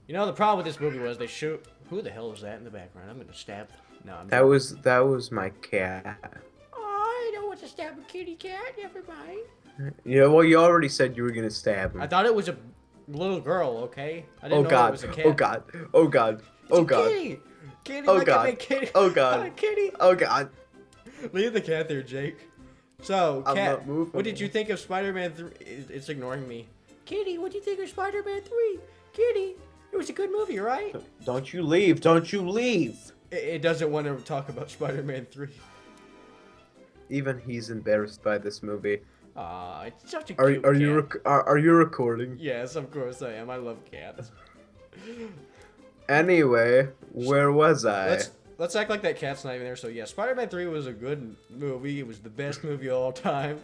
You know, the problem with this movie was they shoot. Who the hell is that in the background? I'm gonna stab. No, I'm That joking. was my cat. Oh, I don't want to stab a kitty cat. Never mind. Yeah, well, you already said you were gonna stab I him. thought it was a little girl. Okay, I Oh didn't know that it God! was a Oh cat. God! Oh God! It's a Oh God! kitty. Kitty, Oh like I God! made kitty. Oh Not a God! kitty. Oh God! Leave the cat there, Jake. So, I'm cat, not what did you moving. think of Spider-Man 3? It's ignoring me. Kitty, what do you think of Spider-Man 3? Kitty, it was a good movie, right? Don't you leave! Don't you leave! It doesn't want to talk about Spider-Man 3. Even he's embarrassed by this movie. Aw, it's such a Are cute you cat. are you recording? Yes, of course I am. I love cats. Anyway, where was I? Let's act like that cat's not even there. So yeah, Spider-Man 3 was a good movie. It was the best movie of all time.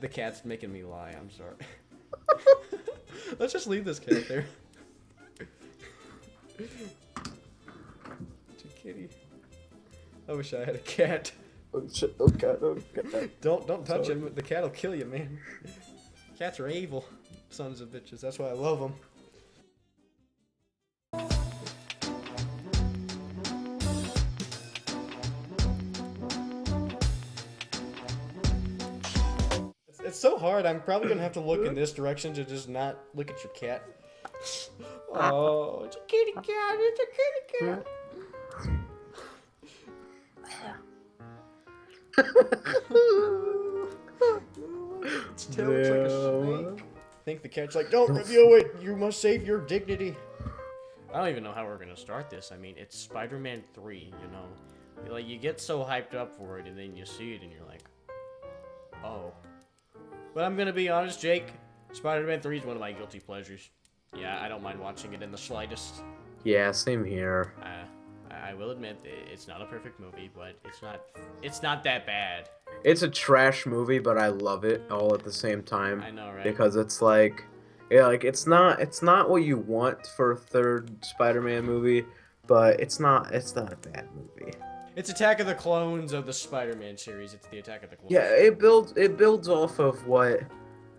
The cat's making me lie. I'm sorry. Let's just leave this cat there. It's a kitty. I wish I had a cat. Oh shit! Oh God! Oh God! Don't touch Sorry. him. The cat'll kill you, man. Cats are evil, sons of bitches. That's why I love them. It's so hard. I'm probably gonna have to look in this direction to just not look at your cat. Oh, it's a kitty cat. It's a kitty cat. Its tail looks like a Damn. snake. I think the cat's like, don't reveal it. You must save your dignity. I don't even know how we're gonna start this. I mean, it's Spider-Man 3, you know. Like, you get so hyped up for it, and then you see it, and you're like, oh. But I'm gonna be honest, Jake. Spider-Man 3 is one of my guilty pleasures. Yeah, I don't mind watching it in the slightest. Yeah, same here. I will admit, it's not a perfect movie, but it's not that bad. It's a trash movie, but I love it all at the same time I know, right? because it's like, yeah, like it's not what you want for a third Spider-Man movie, but it's not a bad movie. It's Attack of the Clones of the Spider-Man series. It's the Attack of the Clones. Yeah, it builds off of what,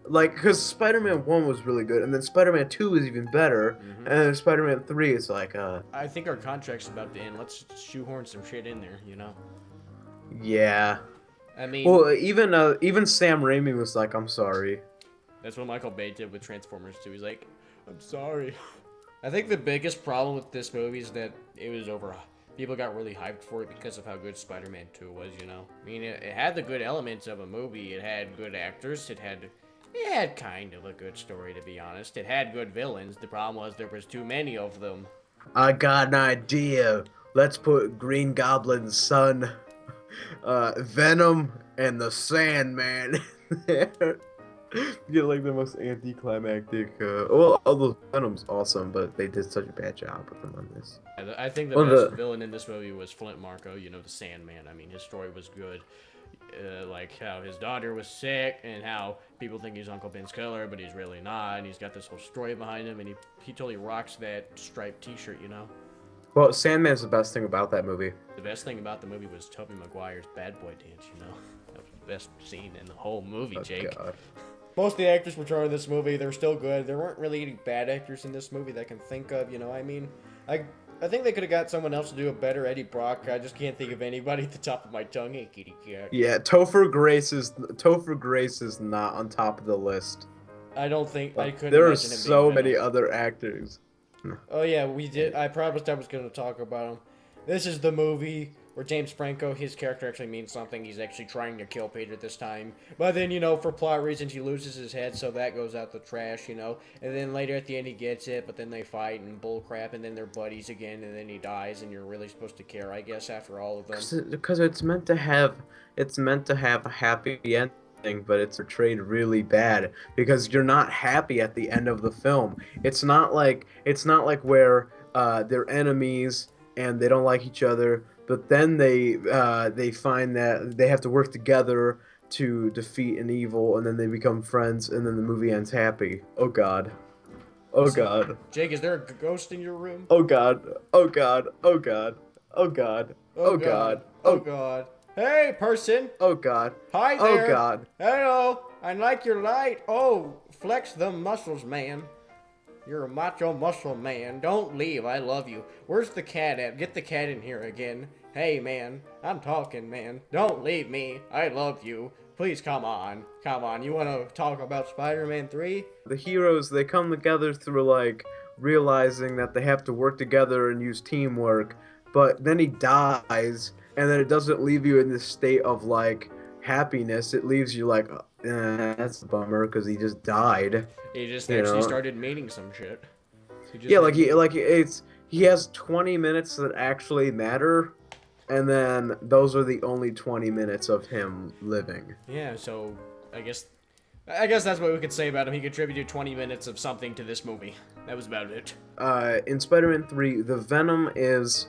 like, because Spider-Man 1 was really good, and then Spider-Man 2 is even better, and then Spider-Man 3 is like, I think our contract's about to end. Let's shoehorn some shit in there, you know? yeah. I mean, Well, even Sam Raimi was like, I'm sorry. that's what Michael Bay did with Transformers 2. He's like, I'm sorry. I think the biggest problem with this movie is that it was over. People got really hyped for it because of how good Spider-Man 2 was, you know? I mean, it had the good elements of a movie. It had good actors. It had kind of a good story, to be honest. It had good villains. The problem was there was too many of them. I got an idea. Let's put Green Goblin's son, Venom, and the Sandman in there. Get like the most anticlimactic. Well, although Venom's awesome, but they did such a bad job with him on this. I think the Well, best the villain in this movie was Flint Marko, you know, the Sandman. I mean, his story was good. Like how his daughter was sick and how people think he's Uncle Ben's killer, but he's really not. And he's got this whole story behind him, and he totally rocks that striped T-shirt, you know. well, Sandman's the best thing about that movie. The best thing about the movie was Tobey Maguire's bad boy dance, you know. That was the best scene in the whole movie, Oh Jake. God. Most of the actors portraying this movie, they're still good. There weren't really any bad actors in this movie that I can think of, you know. I mean, I think they could have got someone else to do a better Eddie Brock. I just can't think of anybody at the top of my tongue. Hey, kitty cat. Yeah, Topher Grace is not on top of the list. I don't think I couldn't There are imagine him being so Venom. many other actors. Oh yeah, we did. I promised I was going to talk about him. This is the movie where James Franco, his character actually means something. He's actually trying to kill Peter this time. But then, you know, for plot reasons, he loses his head, so that goes out the trash, you know. And then later at the end, he gets it, but then they fight and bullcrap, and then they're buddies again, and then he dies, and you're really supposed to care, I guess, after all of them. Because it's meant to have a happy ending, but it's portrayed really bad because you're not happy at the end of the film. It's not like where they're enemies and they don't like each other, but then they find that they have to work together to defeat an evil, and then they become friends, and then the movie ends happy. Oh God. Oh God. Jake, is there a ghost in your room? Oh God. Oh God. Oh God. Oh God. Oh God. Oh Oh God. Hey, person. oh God. Hi Oh there. God. Hello. I like your light. Oh, flex the muscles, man. You're a macho muscle man. Don't leave. I love you. Where's the cat at? Get the cat in here again. Hey, man. I'm talking, man. Don't leave me. I love you. Please come on. Come on. You want to talk about Spider-Man 3? The heroes, they come together through like realizing that they have to work together and use teamwork, but then he dies, and then it doesn't leave you in this state of like happiness. It leaves you like, that's a bummer because he just died, He just you actually know? started meaning some shit. He just Yeah, had he has 20 minutes that actually matter, and then those are the only 20 minutes of him living. Yeah, so I guess that's what we could say about him. He contributed 20 minutes of something to this movie. That was about it. In Spider-Man 3, the Venom is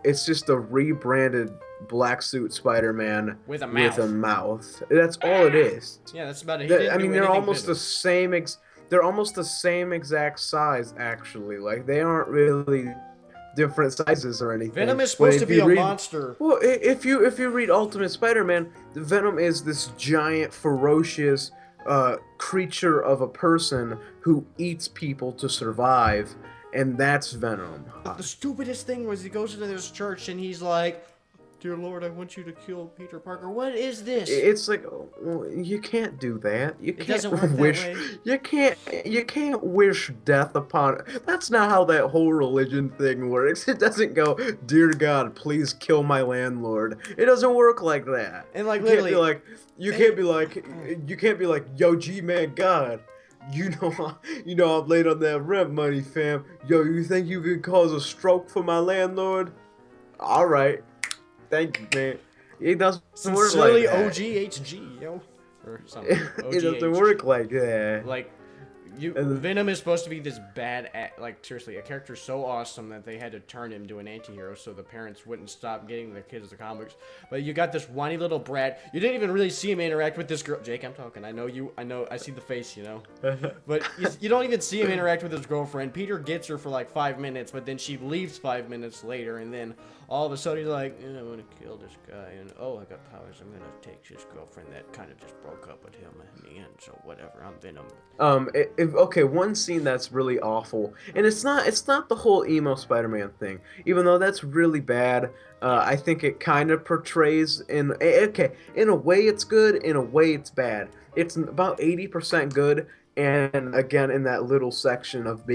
it's just a rebranded black suit Spider-Man With a with a mouth. mouth. That's all it is. Yeah, that's about it. He didn't I do mean, they're anything almost the Venom. same they're almost the same exact size actually. Like they aren't really different sizes or anything. Venom is But supposed to if be you a read monster. well, if you read Ultimate Spider-Man, Venom is this giant ferocious creature of a person who eats people to survive, and that's Venom. The stupidest thing was he goes into this church and he's like, "Dear Lord, I want you to kill Peter Parker." What is this? It's like, well, you can't do that. You It can't doesn't work that wish. way. You can't wish death upon. That's not how that whole religion thing works. It doesn't go, dear God, please kill my landlord. It doesn't work like that. And like You can't be literally, like, you can't be like, you can't be like, yo, G-man, God. I'm late on that rent money, fam. Yo, you think you could cause a stroke for my landlord? All right, thank you, man. It doesn't work like sincerely that. OGHG, yo, or something. It doesn't OGH. work like that. Like, And Venom is supposed to be this like seriously, a character so awesome that they had to turn him into an anti-hero so the parents wouldn't stop getting their kids the comics. But you got this whiny little brat. You didn't even really see him interact with this girl. Jake, I'm talking. I know. I see the face. But you don't even see him interact with his girlfriend. Peter gets her for like 5 minutes, but then she leaves 5 minutes later, and then all of a sudden he's like, I want to kill this guy, and oh, I got powers. I'm gonna take his girlfriend that kind of just broke up with him in the end. So whatever, I'm Venom. okay, one scene that's really awful, and it's not the whole emo Spider-Man thing, even though that's really bad. Yeah. I think it kind of portrays okay, in a way it's good, in a way it's bad. It's about 80% good, and again in that little section or it's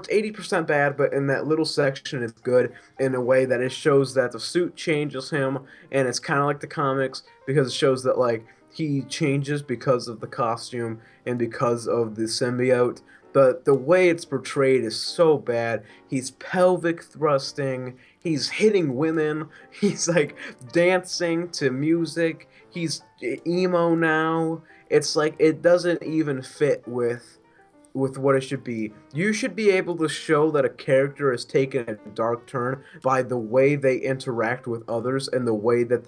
80% bad, but in that little section it's good in a way that it shows that the suit changes him, and it's kind of like the comics because it shows that like he changes because of the costume and because of the symbiote. But the way it's portrayed is so bad. He's pelvic thrusting, he's hitting women, he's like dancing to music, he's emo now. It's like it doesn't even fit with what it should be. You should be able to show that a character has taken a dark turn by the way they interact with others and the way that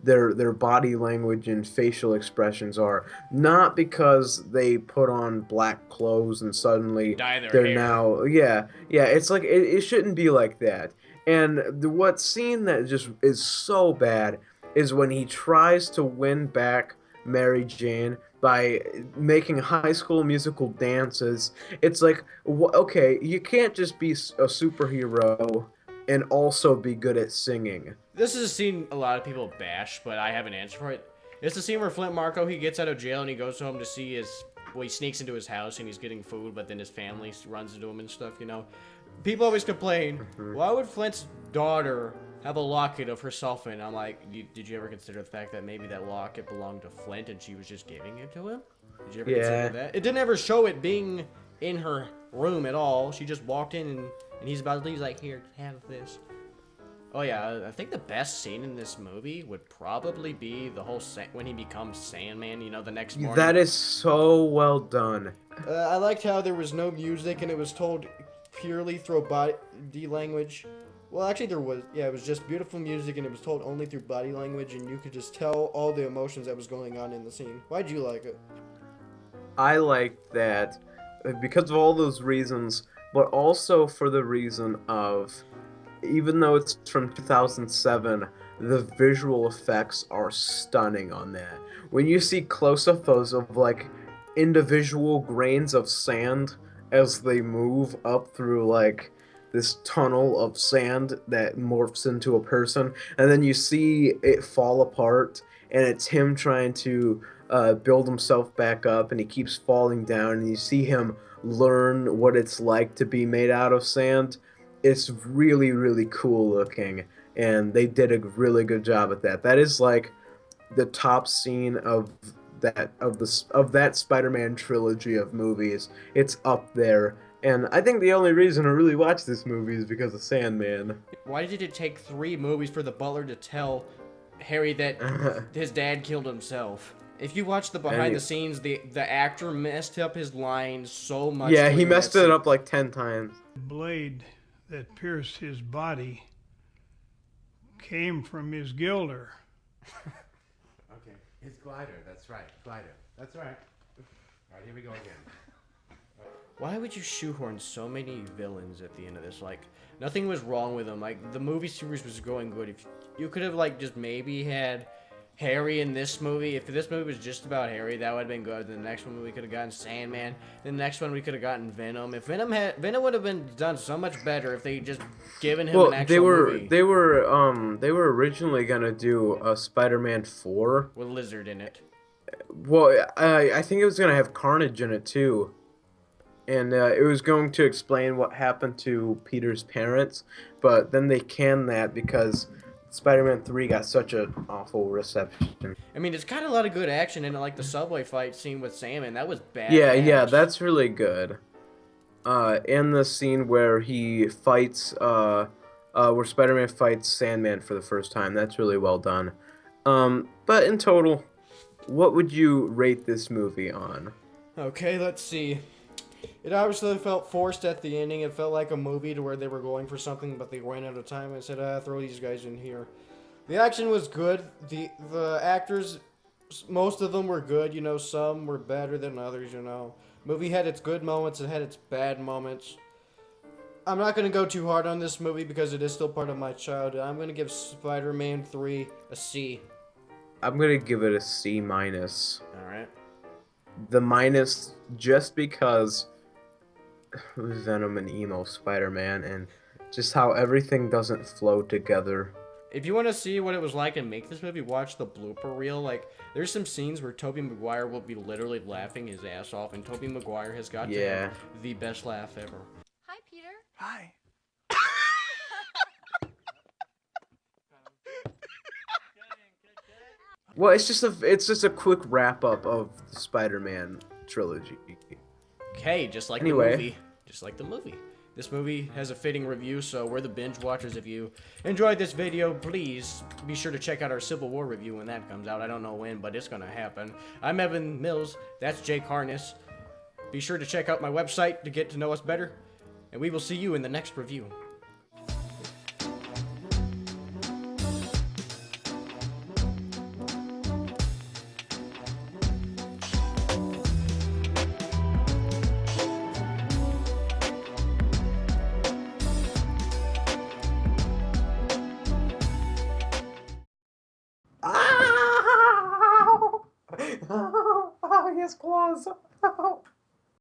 their body language and facial expressions are. Not because they put on black clothes and suddenly Dye their they're hair. now yeah. It's like it shouldn't be like that. And what scene that just is so bad is when he tries to win back Mary Jane by making high school musical dances. It's like, okay, you can't just be a superhero and also be good at singing. This is a scene a lot of people bash, but I have an answer for it. It's the scene where Flint Marko, he gets out of jail and he goes home to see he sneaks into his house and he's getting food, but then his family runs into him and stuff. People always complain, why would Flint's daughter have a locket of herself in? I'm like, did you ever consider the fact that maybe that locket belonged to Flint and she was just giving it to him? Did you ever consider that? It didn't ever show it being in her room at all. She just walked in and he's about to leave. He's like, here, have this. Oh yeah, I think the best scene in this movie would probably be the whole when he becomes Sandman, the next morning. That is so well done. I liked how there was no music and it was told purely through body language. Well, actually there was. Yeah, it was just beautiful music and it was told only through body language and you could just tell all the emotions that was going on in the scene. Why'd you like it? I liked that because of all those reasons, but also for the reason of, even though it's from 2007, the visual effects are stunning on that. When you see close-up photos of like individual grains of sand as they move up through like this tunnel of sand that morphs into a person, and then you see it fall apart, and it's him trying to build himself back up, and he keeps falling down, and you see him learn what it's like to be made out of sand. It's really, really cool looking, and they did a really good job at that. That is like the top scene of that Spider-Man trilogy of movies. It's up there, and I think the only reason to really watch this movie is because of Sandman. Why did it take 3 movies for the butler to tell Harry that his dad killed himself? If you watch the behind Any, the scenes, the actor messed up his lines so much yeah, he during that messed it scene. up like 10 times. The blade that pierced his body came from his gilder. Okay, his glider. That's right, glider. That's right. All right, here we go again. Why would you shoehorn so many villains at the end of this? Like, nothing was wrong with them. Like, the movie series was going good. If you could have, like, just maybe had Harry in this movie. If this movie was just about Harry, that would have been good. Then the next one we could have gotten Sandman. Then the next one we could have gotten Venom. If Venom would have been done so much better if they just given him an actual movie they were originally gonna do a Spider-Man 4. with Lizard in it. Well, I think it was gonna have Carnage in it too, and it was going to explain what happened to Peter's parents, but then they canned that because Spider-Man 3 got such an awful reception. I mean, it's got a lot of good action in it, like the subway fight scene with Salmon. That was bad. Yeah, that's really good. And the scene where he fights, where Spider-Man fights Sandman for the first time, that's really well done. But in total, what would you rate this movie on? Okay, let's see. It obviously felt forced at the ending. It felt like a movie to where they were going for something, but they ran out of time. I said, throw these guys in here. The action was good. The actors, most of them were good. You know, some were better than others, you know. Movie had its good moments. It had its bad moments. I'm not going to go too hard on this movie because it is still part of my childhood. I'm going to give Spider-Man 3 a C. I'm gonna give it a C minus. Alright. The minus just because Venom and emo Spider-Man and just how everything doesn't flow together. If you want to see what it was like to make this movie, watch the blooper reel. Like, there's some scenes where Tobey Maguire will be literally laughing his ass off, and Tobey Maguire has got to have the best laugh ever. Hi, Peter. Hi. Well, it's just a quick wrap up of the Spider-Man trilogy. Okay, just like Anyway. the movie. Just like the movie. This movie has a fitting review, so we're the binge watchers. If you enjoyed this video, please be sure to check out our Civil War review when that comes out. I don't know when, but it's gonna happen. I'm Evan Mills. That's Jake Harness. Be sure to check out my website to get to know us better, and we will see you in the next review. Ow! Oh, his claws.